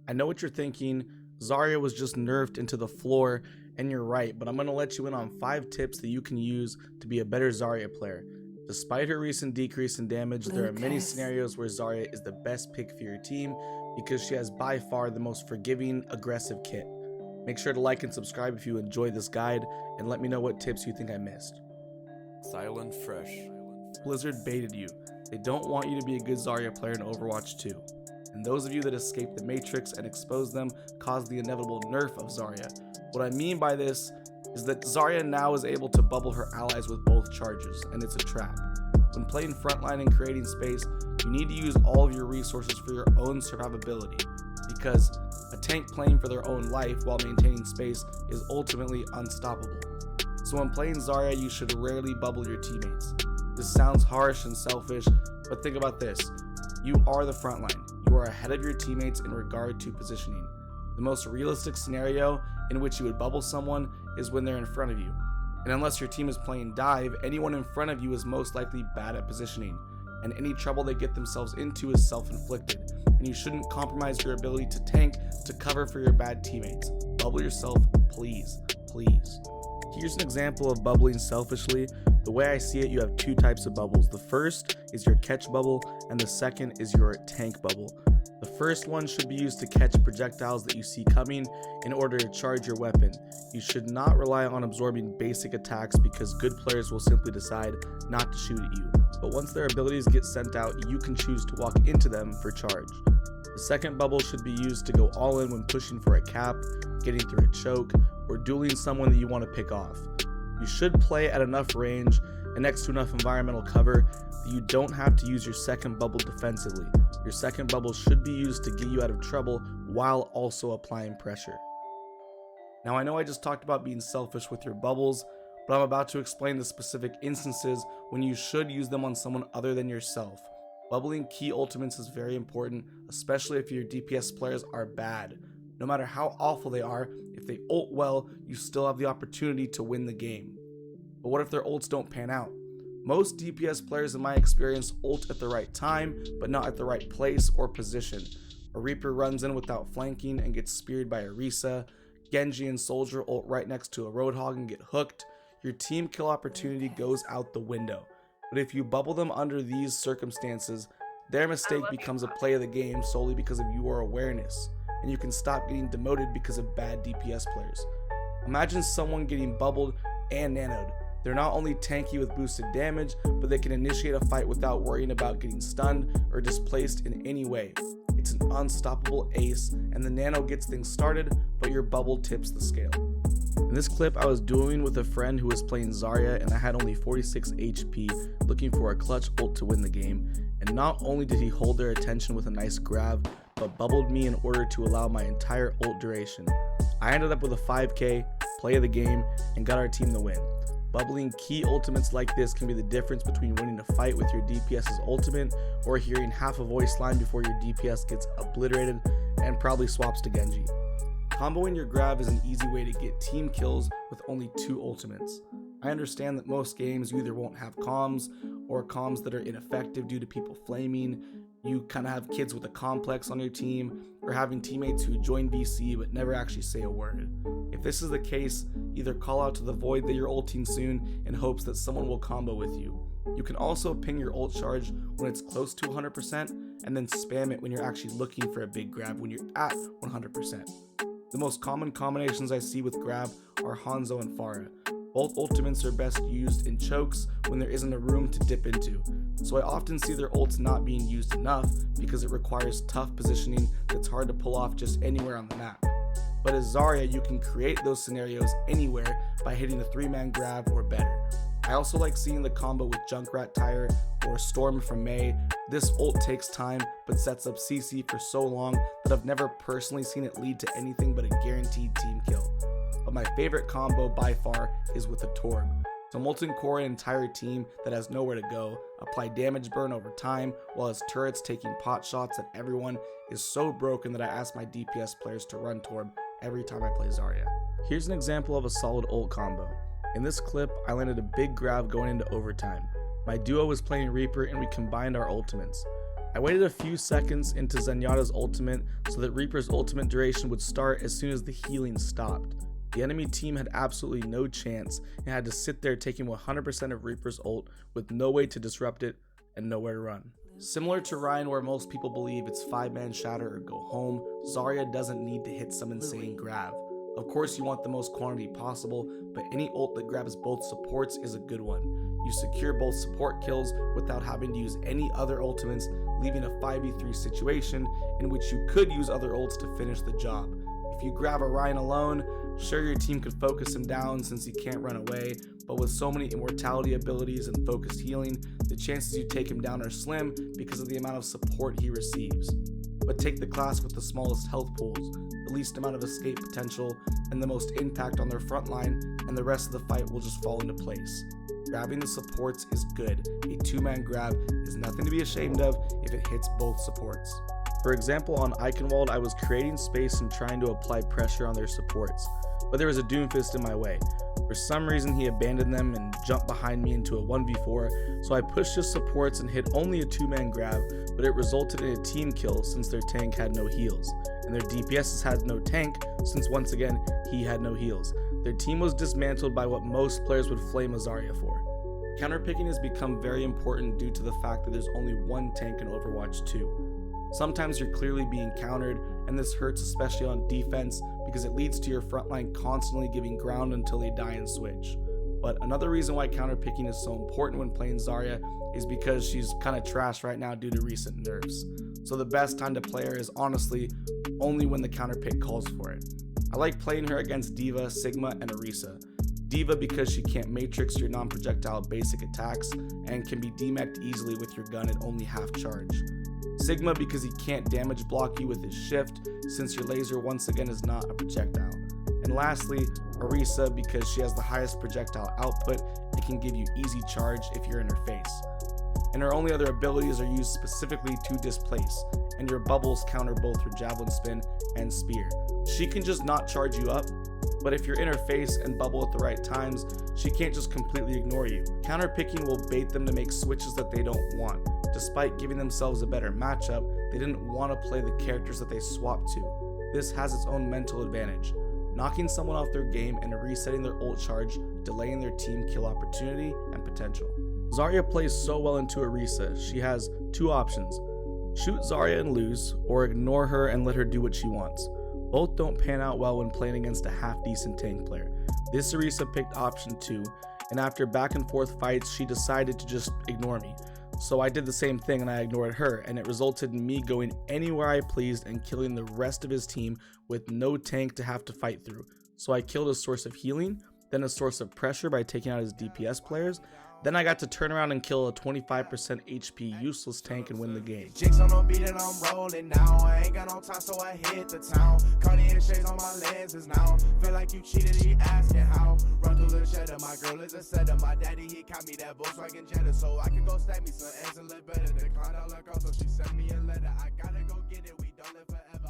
I know what you're thinking, Zarya was just nerfed into the floor, and you're right, but I'm going to let you in on 5 tips that you can use to be a better Zarya player. Despite her recent decrease in damage, there are many scenarios where Zarya is the best pick for your team because she has by far the most forgiving, aggressive kit. Make sure to like and subscribe if you enjoyed this guide, and let me know what tips you think I missed. Silent Fresh. Blizzard baited you. They don't want you to be a good Zarya player in Overwatch 2. And those of you that escaped the Matrix and exposed them caused the inevitable nerf of Zarya. What I mean by this is that Zarya now is able to bubble her allies with both charges, and it's a trap. When playing frontline and creating space, you need to use all of your resources for your own survivability, because a tank playing for their own life while maintaining space is ultimately unstoppable. So when playing Zarya, you should rarely bubble your teammates. This sounds harsh and selfish, but think about this. You are the frontline. You are ahead of your teammates in regard to positioning. The most realistic scenario in which you would bubble someone is when they're in front of you. And unless your team is playing dive, anyone in front of you is most likely bad at positioning, and any trouble they get themselves into is self-inflicted, and you shouldn't compromise your ability to tank to cover for your bad teammates. Bubble yourself, please, please. Here's an example of bubbling selfishly. The way I see it, you have 2 types of bubbles. The first is your catch bubble, and the second is your tank bubble. The first one should be used to catch projectiles that you see coming in order to charge your weapon. You should not rely on absorbing basic attacks because good players will simply decide not to shoot at you. But once their abilities get sent out, you can choose to walk into them for charge. The second bubble should be used to go all in when pushing for a cap, getting through a choke, or dueling someone that you want to pick off. You should play at enough range and next to enough environmental cover that you don't have to use your second bubble defensively. Your second bubble should be used to get you out of trouble while also applying pressure. Now I know I just talked about being selfish with your bubbles, but I'm about to explain the specific instances when you should use them on someone other than yourself. Bubbling key ultimates is very important, especially if your DPS players are bad. No matter how awful they are, if they ult well, you still have the opportunity to win the game. But what if their ults don't pan out? Most DPS players in my experience ult at the right time, but not at the right place or position. A Reaper runs in without flanking and gets speared by a Risa. Genji and Soldier ult right next to a Roadhog and get hooked. Your team kill opportunity goes out the window. But if you bubble them under these circumstances, their mistake becomes a play of the game solely because of your awareness, and you can stop getting demoted because of bad DPS players. Imagine someone getting bubbled and nanoed. They're not only tanky with boosted damage, but they can initiate a fight without worrying about getting stunned or displaced in any way. It's an unstoppable ace, and the nano gets things started, but your bubble tips the scale. In this clip, I was dueling with a friend who was playing Zarya, and I had only 46 HP, looking for a clutch ult to win the game. And not only did he hold their attention with a nice Grav, but bubbled me in order to allow my entire ult duration. I ended up with a 5k, play of the game, and got our team the win. Bubbling key ultimates like this can be the difference between winning a fight with your DPS's ultimate or hearing half a voice line before your DPS gets obliterated and probably swaps to Genji. Comboing your Grav is an easy way to get team kills with only 2 ultimates. I understand that most games you either won't have comms or comms that are ineffective due to people flaming, you kind of have kids with a complex on your team, or having teammates who join VC but never actually say a word. If this is the case, either call out to the void that you're ulting soon in hopes that someone will combo with you. You can also ping your ult charge when it's close to 100% and then spam it when you're actually looking for a big Grav when you're at 100%. The most common combinations I see with Grav are Hanzo and Pharah. Both ultimates are best used in chokes when there isn't a room to dip into, so I often see their ults not being used enough because it requires tough positioning that's hard to pull off just anywhere on the map. But as Zarya, you can create those scenarios anywhere by hitting a 3-man Grav or better. I also like seeing the combo with Junkrat Tire or Storm from Mei. This ult takes time but sets up CC for so long that I've never personally seen it lead to anything but a guaranteed team kill. But my favorite combo by far is with a Torb. So Molten Core an entire team that has nowhere to go, apply damage burn over time while his turrets taking pot shots at everyone is so broken that I ask my DPS players to run Torb every time I play Zarya. Here's an example of a solid ult combo. In this clip, I landed a big Grav going into overtime. My duo was playing Reaper and we combined our ultimates. I waited a few seconds into Zenyatta's ultimate so that Reaper's ultimate duration would start as soon as the healing stopped. The enemy team had absolutely no chance and had to sit there taking 100% of Reaper's ult with no way to disrupt it and nowhere to run. Similar to Ryan, where most people believe it's 5-man shatter or go home, Zarya doesn't need to hit some insane Grav. Of course you want the most quantity possible, but any ult that grabs both supports is a good one. You secure both support kills without having to use any other ultimates, leaving a 5v3 situation in which you could use other ults to finish the job. If you grab a Ryan alone, sure, your team could focus him down since he can't run away, but with so many immortality abilities and focused healing, the chances you take him down are slim because of the amount of support he receives. But take the class with the smallest health pools, the least amount of escape potential, and the most impact on their front line, and the rest of the fight will just fall into place. Grabbing the supports is good. A 2-man grab is nothing to be ashamed of if it hits both supports. For example, on Eichenwald, I was creating space and trying to apply pressure on their supports, but there was a Doomfist in my way. For some reason, he abandoned them and jumped behind me into a 1v4, so I pushed his supports and hit only a 2-man grab, but it resulted in a team kill since their tank had no heals, and their DPS had no tank since once again, he had no heals. Their team was dismantled by what most players would flame a Zarya for. Counterpicking has become very important due to the fact that there's only one tank in Overwatch 2. Sometimes you're clearly being countered, and this hurts especially on defense because it leads to your frontline constantly giving ground until they die and switch. But another reason why counterpicking is so important when playing Zarya is because she's kind of trash right now due to recent nerfs. So the best time to play her is honestly only when the counterpick calls for it. I like playing her against D.Va, Sigma, and Orisa. D.Va because she can't matrix your non-projectile basic attacks and can be demeched easily with your gun at only half charge. Sigma because he can't damage block you with his shift since your laser once again is not a projectile. And lastly, Orisa because she has the highest projectile output and can give you easy charge if you're in her face. And her only other abilities are used specifically to displace, and your bubbles counter both her javelin spin and spear. She can just not charge you up, but if you're in her face and bubble at the right times, she can't just completely ignore you. Counterpicking will bait them to make switches that they don't want. Despite giving themselves a better matchup, they didn't want to play the characters that they swapped to. This has its own mental advantage, knocking someone off their game and resetting their ult charge, delaying their team kill opportunity and potential. Zarya plays so well into Orisa. She has two options: shoot Zarya and lose, or ignore her and let her do what she wants. Both don't pan out well when playing against a half-decent tank player. This Orisa picked option 2, and after back and forth fights, she decided to just ignore me. So I did the same thing and I ignored her, and it resulted in me going anywhere I pleased and killing the rest of his team with no tank to have to fight through. So I killed a source of healing, then a source of pressure by taking out his DPS players. Then I got to turn around and kill a 25% HP useless tank and win the game. Jigs on the beat and I'm rolling now. I ain't got no time, so I hit the town. Cartier shades on my lenses now. Feel like you cheated, he asking how. Run through the cheddar, my girl is a setter. My daddy, he caught me that Volkswagen Jetta, so I can go stack me some ends and live better. Declined all her calls, so she sent me a letter. I gotta go get it, we don't live forever.